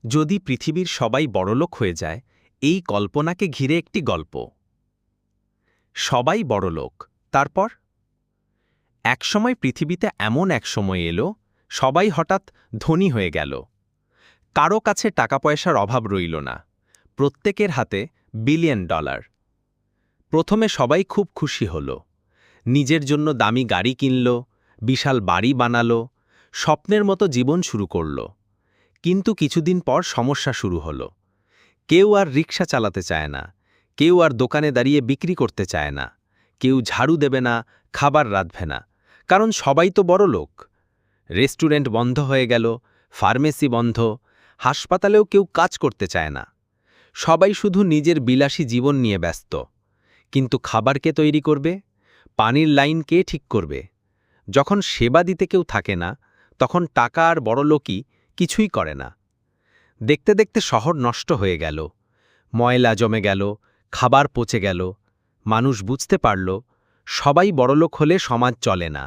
যদি পৃথিবীর সবাই বড়লোক হয়ে যায়, এই কল্পনাকে ঘিরে একটি গল্প। সবাই বড়লোক, তারপর একসময় পৃথিবীতে এমন এক সময় এলো, সবাই হঠাৎ ধনী হয়ে গেল। কারো কাছে টাকা পয়সার অভাব রইল না, প্রত্যেকের হাতে বিলিয়ন ডলার। প্রথমে সবাই খুব খুশি হল, নিজের জন্য দামি গাড়ি কিনল, বিশাল বাড়ি বানালো, স্বপ্নের মতো জীবন শুরু করল। কিন্তু কিছুদিন পর সমস্যা শুরু হলো। কেউ আর রিক্সা চালাতে চায় না, কেউ আর দোকানে দাঁড়িয়ে বিক্রি করতে চায় না, কেউ ঝাড়ু দেবে না, খাবার রাঁধবে না, কারণ সবাই তো বড়লোক। রেস্টুরেন্ট বন্ধ হয়ে গেল, ফার্মেসি বন্ধ, হাসপাতালেও কেউ কাজ করতে চায় না। সবাই শুধু নিজের বিলাসী জীবন নিয়ে ব্যস্ত। কিন্তু খাবার কে তৈরি করবে? পানির লাইন কে ঠিক করবে? যখন সেবা দিতে কেউ থাকে না, তখন টাকা আর বড়লোকই কিছুই করে না। দেখতে দেখতে শহর নষ্ট হয়ে গেল, ময়লা জমে গেল, খাবার পচে গেল। মানুষ বুঝতে পারল, সবাই বড়লোক হলে সমাজ চলে না,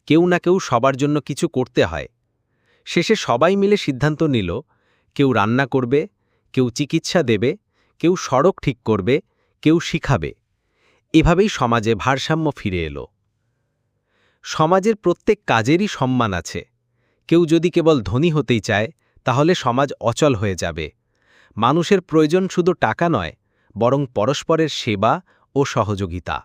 কেউ না কেউ সবার জন্য কিছু করতে হয়। শেষে সবাই মিলে সিদ্ধান্ত নিল, কেউ রান্না করবে, কেউ চিকিৎসা দেবে, কেউ সড়ক ঠিক করবে, কেউ শিখাবে। এভাবেই সমাজে ভারসাম্য ফিরে এলো। সমাজের প্রত্যেক কাজেরই সম্মান আছে। কেউ যদি কেবল ধনী হতেই চায়, তাহলে সমাজ অচল হয়ে যাবে। মানুষের প্রয়োজন শুধু টাকা নয়, বরং পরস্পরের সেবা ও সহযোগিতা।